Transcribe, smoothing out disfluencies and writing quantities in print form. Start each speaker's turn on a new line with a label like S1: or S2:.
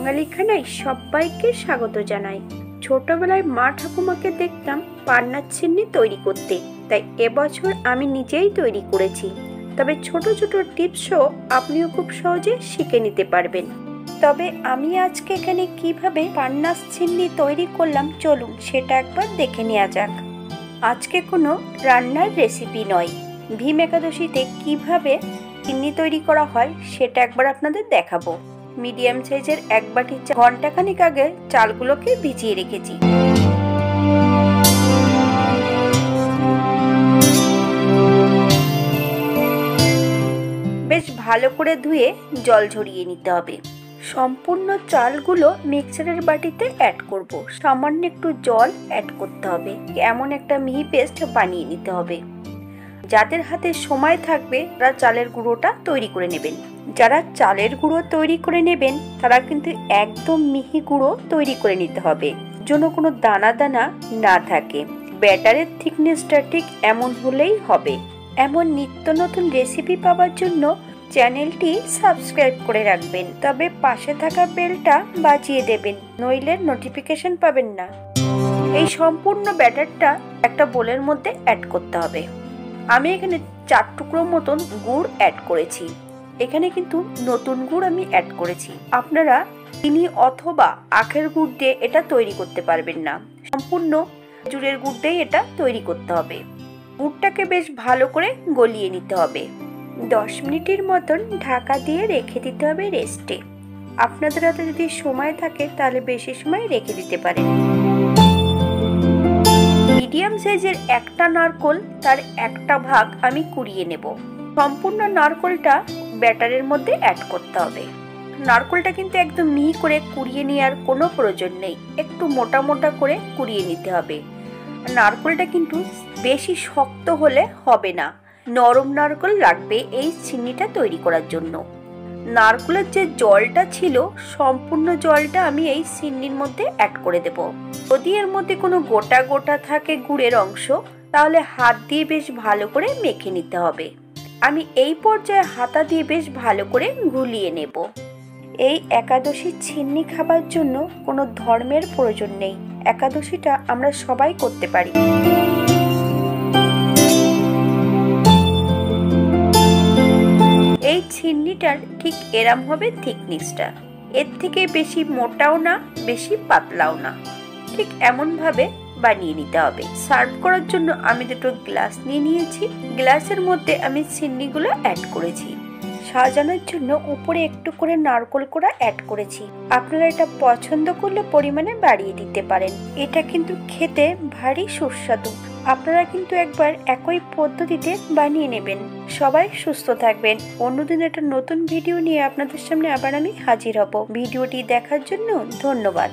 S1: বাঙালি খানায় সবাইকে স্বাগত জানাই। ছোটবেলায় মা ঠাকুমাকে দেখতাম পান্নার ছিন্নি তৈরি করতে, তাই এবছর আমি নিজেই তৈরি করেছি। তবে ছোট ছোট টিপসও আপনিও খুব সহজে শিখে নিতে পারবেন। তবে আমি আজকে এখানে কিভাবে পান্নার ছিন্নি তৈরি করলাম চলুন সেটা একবার দেখে নেওয়া যাক। আজকে কোনো রান্নার রেসিপি নয়, ভীম একাদশীতে কিভাবে ছিন্নি তৈরি করা হয় সেটা একবার আপনাদের দেখাবো। মিডিয়াম সাইজের এক বাটি ঘন্টাখানিক আগে চালগুলোকে ভিজিয়ে রেখেছি। বেশ ভালো করে ধুয়ে জল ঝরিয়ে নিতে হবে। সম্পূর্ণ চালগুলো মিক্সারের বাটিতে অ্যাড করব। সামান্য একটু জল অ্যাড করতে হবে। এমন একটা মিহি পেস্ট বানিয়ে নিতে হবে। যাদের হাতে সময় থাকবে তারা চালের গুঁড়োটা তৈরি করে নেবেন। যারা চালের গুঁড়ো তৈরি করে নেবেন তারা কিন্তু একদম মিহি গুঁড়ো তৈরি করে নিতে হবে, যেন কোনো দানা দানা না থাকে। ব্যাটারের থিকনেসটা ঠিক এমন হলেই হবে। এমন নিত্য নতুন রেসিপি পাওয়ার জন্য চ্যানেলটি সাবস্ক্রাইব করে রাখবেন, তবে পাশে থাকা বেলটা বাজিয়ে দেবেন, নইলে নোটিফিকেশন পাবেন না। এই সম্পূর্ণ ব্যাটারটা একটা বোলের মধ্যে অ্যাড করতে হবে। আমি এখানে 4 টুকরো মতন গুড় অ্যাড করেছি। এখানে কিন্তু নতুন গুড় আমি অ্যাড করেছি। আপনারা চিনি অথবা আখের গুড় দিয়ে এটা তৈরি করতে পারবেন না, সম্পূর্ণ খেজুরের গুড় দিয়ে এটা তৈরি করতে হবে। গুড়টাকে বেশ ভালো করে গলিয়ে নিতে হবে। 10 মিনিটের মতন ঢাকা দিয়ে রেখে দিতে হবে রেস্টে। আপনাদের হাতে যদি সময় থাকে তাহলে বেশি সময় রেখে দিতে পারেন। মিডিয়াম সাইজের একটা নারকোল তার একটা ভাগ আমি কুড়িয়ে নেব। সম্পূর্ণ নারকোলটা ব্যাটারের মধ্যে অ্যাড করতে হবে। নারকোলটা কিন্তু একদম মিহি করে কুড়িয়ে নেওয়ার কোনো প্রয়োজন নেই, একটু মোটা মোটা করে কুড়িয়ে নিতে হবে। নারকোলটা কিন্তু বেশি শক্ত হলে হবে না, নরম নারকোল লাগবে এই চিনিটা তৈরি করার জন্য। নারকোলের যে জলটা ছিল সম্পূর্ণ জলটা আমি এই চিনির মধ্যে অ্যাড করে দেব। যদি এর মধ্যে কোনো গোটা গোটা থাকে গুড়ের অংশ তাহলে হাত দিয়ে বেশ ভালো করে মেখে নিতে হবে। আমি এই পর্যায়ে হাতা দিয়ে বেশ ভালো করে গুলিয়ে নেব। এই একাদশী ছিন্নি খাবার জন্য কোনো ধর্মের প্রয়োজন নেই, একাদশীটা আমরা সবাই করতে পারি। এই ছিন্নিটার ঠিক এরম হবে থিকনেসটা, এর থেকে বেশি মোটাও না বেশি পাতলাও না, ঠিক এমন ভাবে বানিয়ে নিতে হবে। সার্ভ করার জন্য আমি দুটো গ্লাস নিয়ে নিয়েছি। গ্লাসের মধ্যে আমি চিনিগুলো অ্যাড করেছি। সাজানোর জন্য উপরে একটু করে নারকোল কোড়া অ্যাড করেছি। আপনারা এটা পছন্দ করলে পরিমাণে বাড়িয়ে দিতে পারেন। এটা কিন্তু খেতে ভারী সুস্বাদু। আপনারা কিন্তু একবার একই পদ্ধতিতে বানিয়ে নেবেন। সবাই সুস্থ থাকবেন। অন্যদিন একটা নতুন ভিডিও নিয়ে আপনাদের সামনে আবার আমি হাজির হব। ভিডিওটি দেখার জন্য ধন্যবাদ।